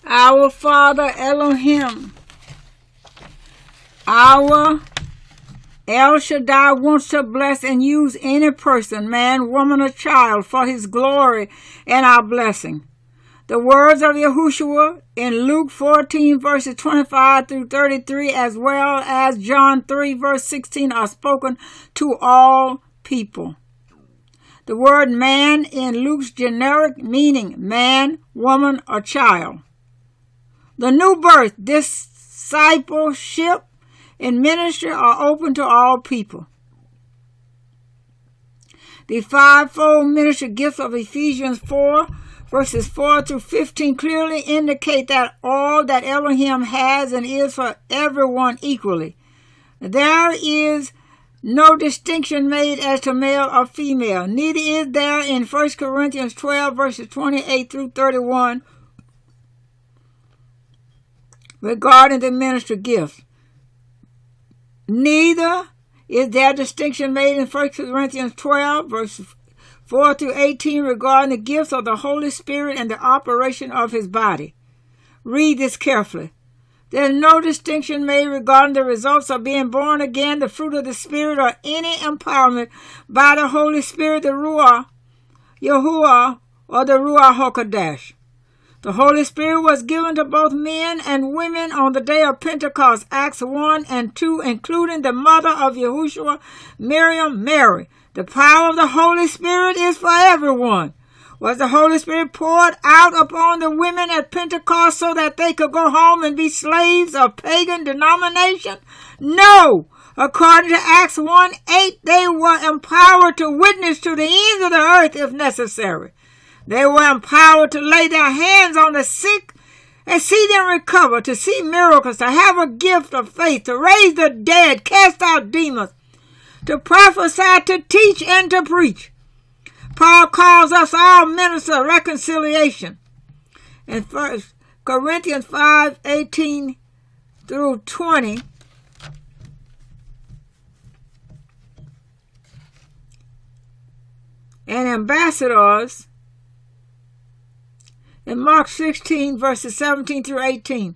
Our Father Elohim, our El Shaddai wants to bless and use any person, man, woman, or child for his glory and our blessing. The words of Yahushua in Luke 14 verses 25 through 33 as well as John 3 verse 16 are spoken to all people. The word man in Luke's generic meaning man, woman, or child. The new birth, discipleship, and ministry are open to all people. The fivefold ministry gifts of Ephesians 4, verses 4 through 15 clearly indicate that all that Elohim has and is for everyone equally. There is no distinction made as to male or female. Neither is there in 1 Corinthians 12, verses 28 through 31, regarding the ministry gifts. Neither is there distinction made in 1 Corinthians 12, verses 4 through 18, regarding the gifts of the Holy Spirit and the operation of his body. Read this carefully. There is no distinction made regarding the results of being born again, the fruit of the Spirit, or any empowerment by the Holy Spirit, the Ruach, Yahuwah, or the Ruach HaKodesh. The Holy Spirit was given to both men and women on the day of Pentecost, Acts 1 and 2, including the mother of Yahushua, Miriam, Mary. The power of the Holy Spirit is for everyone. Was the Holy Spirit poured out upon the women at Pentecost so that they could go home and be slaves of pagan denomination? No. According to Acts 1:8, they were empowered to witness to the ends of the earth if necessary. They were empowered to lay their hands on the sick and see them recover, to see miracles, to have a gift of faith, to raise the dead, cast out demons, to prophesy, to teach, and to preach. Paul calls us all ministers of reconciliation. In 1 Corinthians 5:18 through 20, and ambassadors in Mark 16, verses 17 through 18.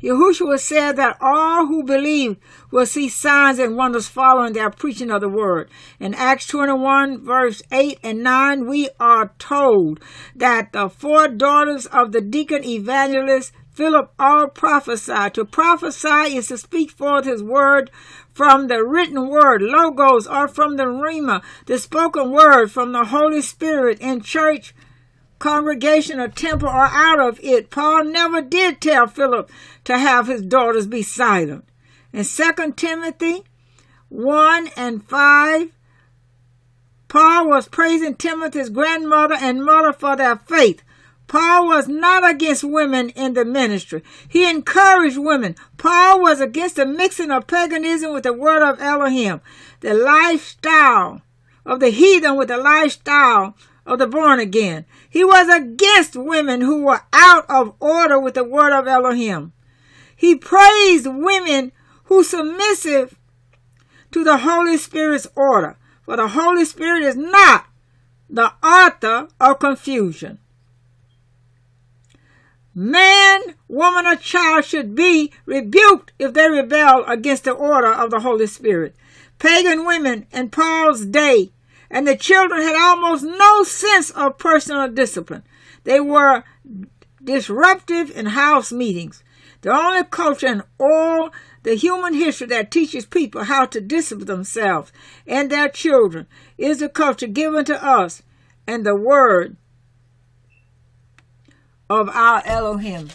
Yahushua said that all who believe will see signs and wonders following their preaching of the word. In Acts 21, verse 8 and 9, we are told that the 4 daughters of the deacon evangelist Philip all prophesied. To prophesy is to speak forth his word from the written word, logos, or from the rhema, the spoken word from the Holy Spirit in church, congregation, or temple, or out of it. Paul never did tell Philip to have his daughters be silent. In 2 Timothy 1 and 5, Paul was praising Timothy's grandmother and mother for their faith. Paul was not against women in the ministry. He encouraged women. Paul was against the mixing of paganism with the word of Elohim, the lifestyle of the heathen with the lifestyle of the born again. He was against women who were out of order with the word of Elohim. He praised women who submissive to the Holy Spirit's order, for the Holy Spirit is not the author of confusion. Man, woman, or child should be rebuked if they rebel against the order of the Holy Spirit. Pagan women in Paul's day and the children had almost no sense of personal discipline. They were disruptive in house meetings. The only culture in all the human history that teaches people how to discipline themselves and their children is the culture given to us and the word of our Elohim.